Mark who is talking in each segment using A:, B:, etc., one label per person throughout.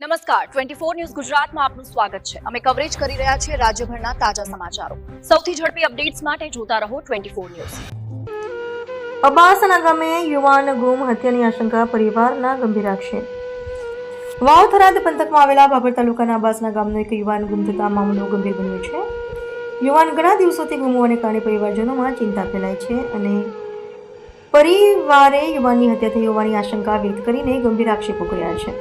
A: નમસ્કાર 24 ન્યૂઝ ગુજરાતમાં આપનું સ્વાગત છે। અમે કવરેજ કરી રહ્યા છીએ રાજ્યભરના તાજા સમાચારો। સૌથી ઝડપી અપડેટ્સ માટે જોતા રહો 24 ન્યૂઝ।
B: અબાસના ગામે યુવાન ગુમ હત્યાની આશંકા પરિવારના ગંભીર આક્ષેપ। વાવ થરાદ પંથકમાં આવેલા બાબર તાલુકાના અબાસના ગામનો એક યુવાન ગુમ થતા મામલો ગંભીર બન્યો છે। યુવાન ઘણા દિવસોથી ગુમ હોવાને કારણે પરિવારજનોમાં ચિંતા ફેલાય છે અને પરિવારે યુવાનની હત્યા થઈ હોવાની આશંકા વ્યક્ત કરીને ગંભીર આક્ષેપો કર્યા છે।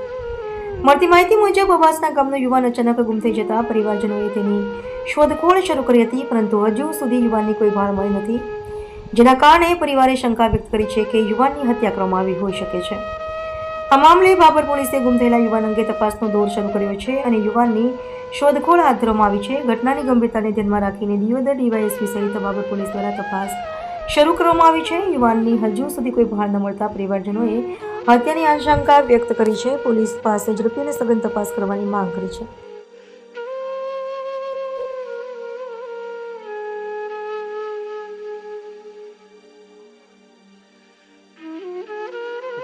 B: મળતી માહિતી મુજબ અબાસના ગામનો યુવાન અચાનક ગુમ થઈ જતા પરિવારજનોએ તેની શોધખોળ શરૂ કરી હતી, પરંતુ હજુ સુધી યુવાનની કોઈ ભાળ મળી નથી, જેના કારણે પરિવારે શંકા વ્યક્ત કરી છે કે યુવાનની હત્યા કરવામાં આવી હોઈ શકે છે। આ મામલે બાબર પોલીસે ગુમ થયેલા યુવાન અંગે તપાસનો દોર શરૂ કર્યો છે અને યુવાનની શોધખોળ હાથ ધરવામાં આવી છે। ઘટનાની ગંભીરતાને ધ્યાનમાં રાખીને દિયોદર ડીવાયએસપી સહિત બાબર પોલીસ દ્વારા તપાસ શરૂ કરવામાં આવી છે। યુવાનની હજુ સુધી કોઈ ભાળ ન મળતા પરિવારજનોએ હત્યાની આશંકા વ્યક્ત કરી છે। પોલીસ પાસે ઝડપી અને સઘન તપાસ કરવાની માંગ કરી છે।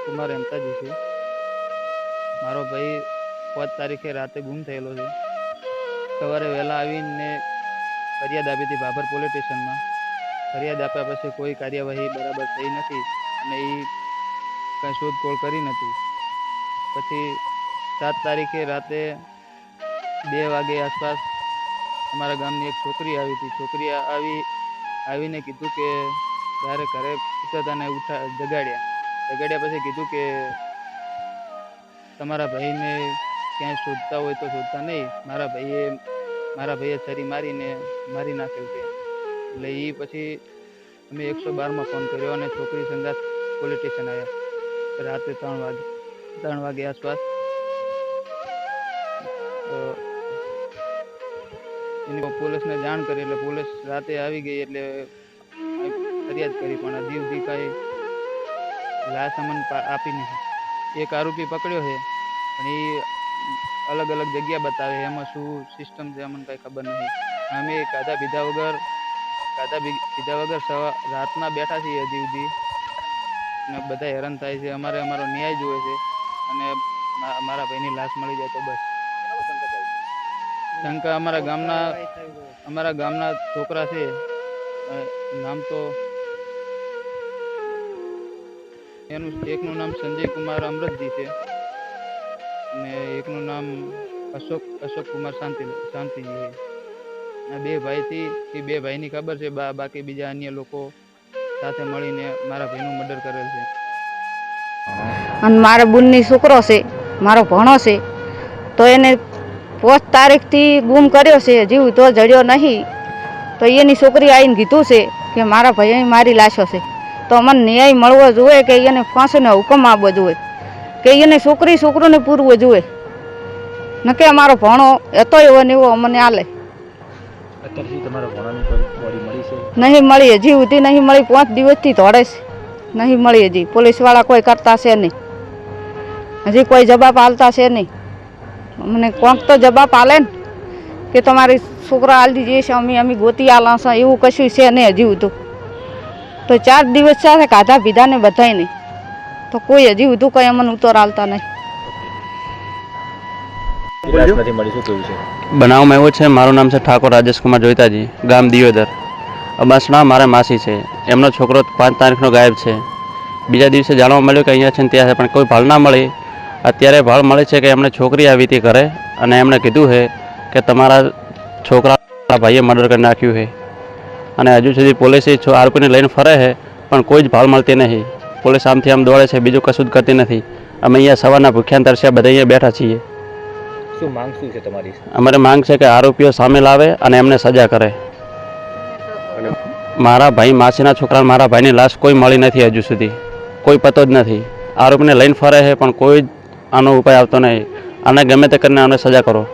C: कुमार हेमताजी છે। મારો ભાઈ 5 તારીખે રાતે ગુમ થયેલો છે। સવારે વહેલા આવીને ફરિયાદ આપી હતી બાબર પોલીસ સ્ટેશનમાં। ફરિયાદ આપ્યા પછી કોઈ કાર્યવાહી બરાબર થઈ નથી અને એ કંઈ શોધખોળ કરી નથી। પછી 7 તારીખે રાતે 2 વાગે આસપાસ અમારા ગામની એક છોકરી આવી હતી। છોકરી આવીને કીધું કે ત્યારે ઘરે ઉઠાતાને જગાડ્યા પછી કીધું કે તમારા ભાઈને ક્યાંય શોધતા હોય તો શોધતા નહીં, મારા ભાઈએ છરી મારીને મારી નાખેલ છે। એટલે એ પછી અમે 112માં ફોન કર્યો અને છોકરી સંગાત પોલીસ સ્ટેશન આવ્યા રાતે 3 વાગે આસપાસ। એની પોલીસને જાણ કરી એટલે પોલીસ રાતે આવી ગઈ એટલે ફરિયાદ કરી, પણ હજી સુધી કાંઈ લાશ અમને આપી નથી। એક આરોપી પકડ્યો છે પણ એ અલગ અલગ જગ્યા બતાવે, એમાં શું સિસ્ટમ છે અમને કાંઈ ખબર નથી। અમે ખાધા પીધા વગર રાતના બેઠા છીએ હજી સુધી અને બધા હેરાન થાય છે। અમારો ન્યાય જોવે છે અને મારા ભાઈની લાશ મળી જાય તો બસ। શંકા અમારા ગામના છોકરા છે, નામ તો એકનું નામ સંજય કુમાર અમૃતજી છે અને એકનું નામ અશોક કુમાર શાંતિજી છે। આ 2 ભાઈથી એ 2 ભાઈની ખબર છે, બાકી બીજા અન્ય લોકો સાથે મળીને મારા ભાઈનું મર્ડર કરેલ છે।
D: અને મારા બુનની છોકરો છે, મારો ભણો છે, તો એને 5 તારીખથી ગુમ કર્યો છે, જીવ તો જડ્યો નહીં। તો એની છોકરી આવીને કીધું છે કે મારા ભાઈ મારી લાશો છે, તો અમને ન્યાય મળવો જોઈએ કે એને ફાંસીનો હુકમ આપવો જોઈએ કે એને છોકરોને પૂરવો જોઈએ, ન કે અમારો ભણો હતો એવો ને એવો અમને આલે નહીં મળી, હજી સુધી નહીં મળી। 5 દિવસથી દોડે છે, નહીં મળી હજી। પોલીસવાળા કોઈ કરતા છે નહીં, હજી કોઈ જવાબ આલતા છે નહીં। અમને કોઈક તો જવાબ આલે ને કે તમારી છોકરા આલી દીધી છે, અમે ગોતી આલાં એવું કશું છે નહીં હજી હતું। તો 4 દિવસ સાથે ખાધા પીધા ને બધાય નહીં, તો કોઈ હજી હતું કંઈ અમને ઉત્તર આલતા નહીં।
E: બનાવમાં એવું છે, મારું નામ છે ઠાકોર રાજેશ કુમાર જોઈતાજી, ગામ દિયોદર। અબાસના મારા માસી છે, એમનો છોકરો 5 તારીખનો ગાયબ છે। બીજા દિવસે જાણવા મળ્યું કે અહીંયા છે ને ત્યાં છે, પણ કોઈ ભાળ ના મળી। અત્યારે ભાળ મળે છે કે એમને છોકરી આવી હતી ઘરે અને એમણે કીધું છે કે તમારા છોકરા ભાઈએ મર્ડર કરી નાખ્યું છે અને હજુ સુધી પોલીસે આરોપીને લઈને ફરે છે, પણ કોઈ જ ભાળ મળતી નહીં। પોલીસ આમથી આમ દોડે છે, બીજું કશું જ કરતી નથી। અમે અહીંયા સવારના ભૂખ્યા તરસ્યા બધા અહીંયા બેઠા છીએ।
F: શું માંગ શું છે તમારી?
E: અમારી માંગ છે કે આરોપીઓ સામે લાવે અને એમને સજા કરે। મારા ભાઈ માસીના છોકરા મારા ભાઈની લાશ કોઈ મળી નથી હજુ સુધી, કોઈ પતો જ નથી। આરોપીને લઈને ફરે છે પણ કોઈ આનો ઉપાય આવતો નહીં। આને ગમે તે કરીને આને સજા કરો।